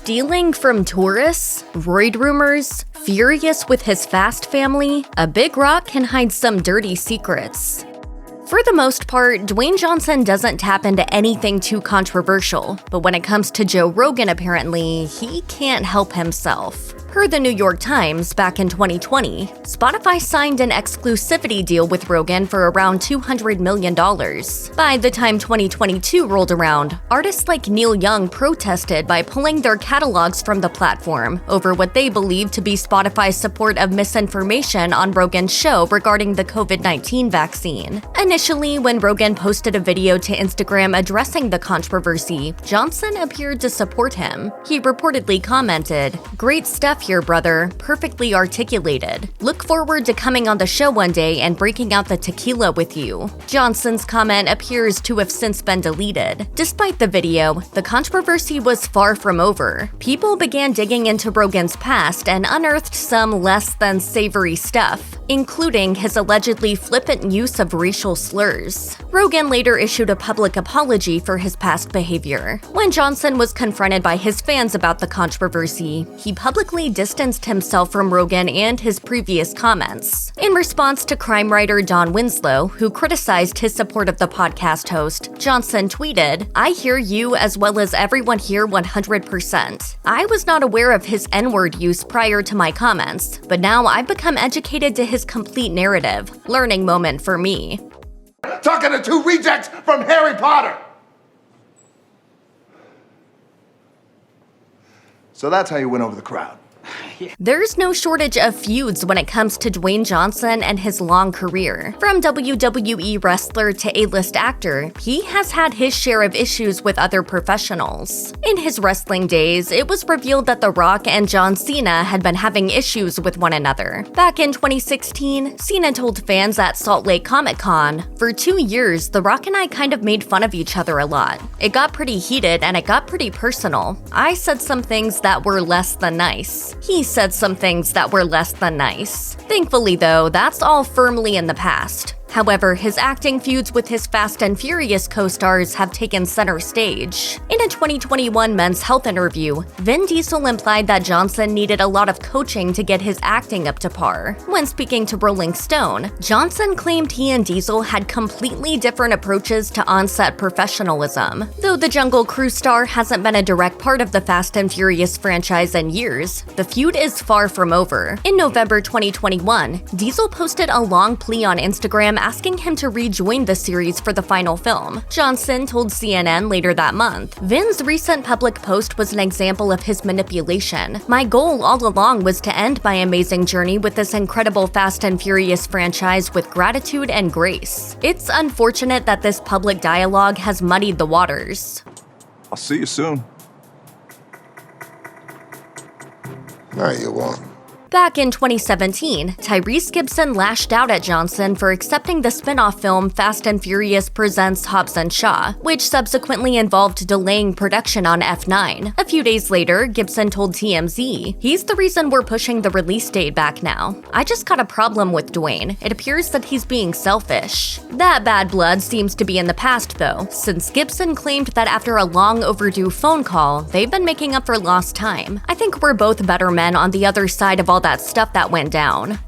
Stealing from tourists, Roid Rumors, furious with his Fast family, a big rock can hide some dirty secrets. For the most part, Dwayne Johnson doesn't tap into anything too controversial, but when it comes to Joe Rogan apparently, he can't help himself. Per the New York Times, back in 2020, Spotify signed an exclusivity deal with Rogan for around $200 million. By the time 2022 rolled around, artists like Neil Young protested by pulling their catalogs from the platform over what they believed to be Spotify's support of misinformation on Rogan's show regarding the COVID-19 vaccine. Initially, when Rogan posted a video to Instagram addressing the controversy, Johnson appeared to support him. He reportedly commented, "Great stuff here, brother. Perfectly articulated. Look forward to coming on the show one day and breaking out the tequila with you." Johnson's comment appears to have since been deleted. Despite the video, the controversy was far from over. People began digging into Rogan's past and unearthed some less than savory stuff, including his allegedly flippant use of racial slurs. Rogan later issued a public apology for his past behavior. When Johnson was confronted by his fans about the controversy, he publicly distanced himself from Rogan and his previous comments. In response to crime writer Don Winslow, who criticized his support of the podcast host, Johnson tweeted, "I hear you as well as everyone here 100%. I was not aware of his N-word use prior to my comments, but now I've become educated to his complete narrative. Learning moment for me." Talking to two rejects from Harry Potter. So that's how you win over the crowd. There's no shortage of feuds when it comes to Dwayne Johnson and his long career. From WWE wrestler to A-list actor, he has had his share of issues with other professionals. In his wrestling days, it was revealed that The Rock and John Cena had been having issues with one another. Back in 2016, Cena told fans at Salt Lake Comic-Con, "For 2 years, The Rock and I kind of made fun of each other a lot. It got pretty heated and it got pretty personal. I said some things that were less than nice. He said some things that were less than nice." Thankfully though, that's all firmly in the past. However, his acting feuds with his Fast and Furious co-stars have taken center stage. In a 2021 Men's Health interview, Vin Diesel implied that Johnson needed a lot of coaching to get his acting up to par. When speaking to Rolling Stone, Johnson claimed he and Diesel had completely different approaches to on-set professionalism. Though the Jungle Cruise star hasn't been a direct part of the Fast and Furious franchise in years, the feud is far from over. In November 2021, Diesel posted a long plea on Instagram asking him to rejoin the series for the final film. Johnson told CNN later that month, "Vin's recent public post was an example of his manipulation. My goal all along was to end my amazing journey with this incredible Fast and Furious franchise with gratitude and grace. It's unfortunate that this public dialogue has muddied the waters." I'll see you soon. No, you won't. Back in 2017, Tyrese Gibson lashed out at Johnson for accepting the spin-off film Fast and Furious Presents Hobbs & Shaw, which subsequently involved delaying production on F9. A few days later, Gibson told TMZ, "He's the reason we're pushing the release date back now. I just got a problem with Dwayne. It appears that he's being selfish." That bad blood seems to be in the past though, since Gibson claimed that after a long overdue phone call, they've been making up for lost time. "I think we're both better men on the other side of all that stuff that went down."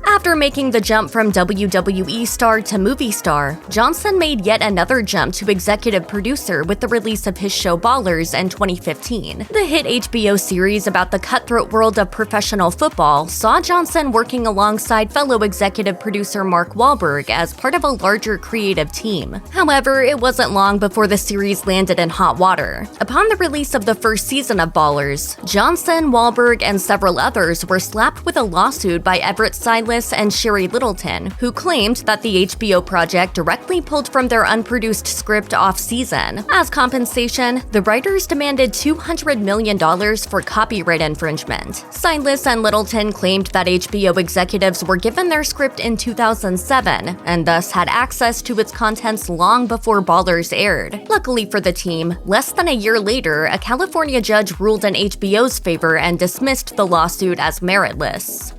After making the jump from WWE star to movie star, Johnson made yet another jump to executive producer with the release of his show Ballers in 2015. The hit HBO series about the cutthroat world of professional football saw Johnson working alongside fellow executive producer Mark Wahlberg as part of a larger creative team. However, it wasn't long before the series landed in hot water. Upon the release of the first season of Ballers, Johnson, Wahlberg, and several others were slapped with a lawsuit by Everett Silas and Sherry Littleton, who claimed that the HBO project directly pulled from their unproduced script off-season. As compensation, the writers demanded $200 million for copyright infringement. Silas and Littleton claimed that HBO executives were given their script in 2007 and thus had access to its contents long before Ballers aired. Luckily for the team, less than a year later, a California judge ruled in HBO's favor and dismissed the lawsuit as meritless.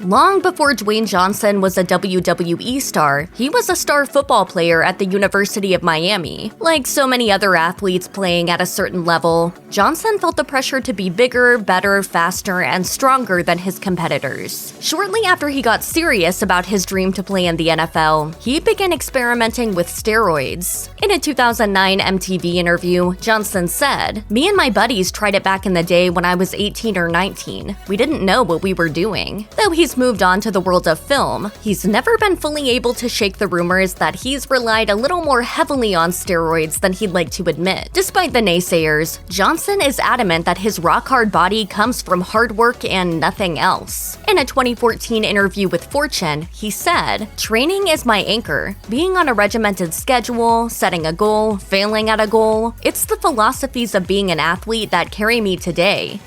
Long before Dwayne Johnson was a WWE star, he was a star football player at the University of Miami. Like so many other athletes playing at a certain level, Johnson felt the pressure to be bigger, better, faster, and stronger than his competitors. Shortly after he got serious about his dream to play in the NFL, he began experimenting with steroids. In a 2009 MTV interview, Johnson said, "Me and my buddies tried it back in the day when I was 18 or 19. We didn't know what we were doing." Though he's moved on to the world of film, he's never been fully able to shake the rumors that he's relied a little more heavily on steroids than he'd like to admit. Despite the naysayers, Johnson is adamant that his rock-hard body comes from hard work and nothing else. In a 2014 interview with Fortune, he said, "Training is my anchor. Being on a regimented schedule, setting a goal, failing at a goal, it's the philosophies of being an athlete that carry me today."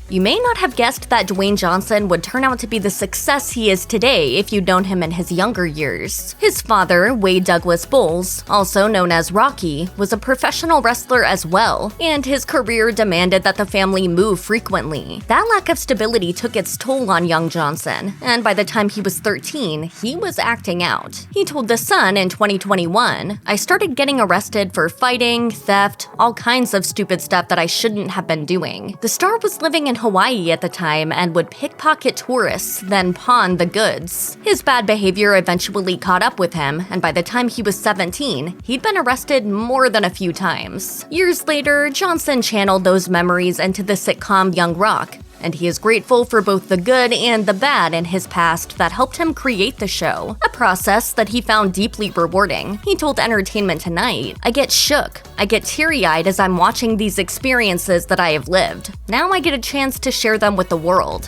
You may not have guessed that Dwayne Johnson would turn out to be the success he is today if you'd known him in his younger years. His father, Wade Douglas Bowles, also known as Rocky, was a professional wrestler as well, and his career demanded that the family move frequently. That lack of stability took its toll on young Johnson, and by the time he was 13, he was acting out. He told The Sun in 2021, "I started getting arrested for fighting, theft, all kinds of stupid stuff that I shouldn't have been doing." The star was living in Hawaii at the time and would pickpocket tourists, then pawn the goods. His bad behavior eventually caught up with him, and by the time he was 17, he'd been arrested more than a few times. Years later, Johnson channeled those memories into the sitcom Young Rock, and he is grateful for both the good and the bad in his past that helped him create the show, a process that he found deeply rewarding. He told Entertainment Tonight, "I get shook. I get teary-eyed as I'm watching these experiences that I have lived. Now I get a chance to share them with the world."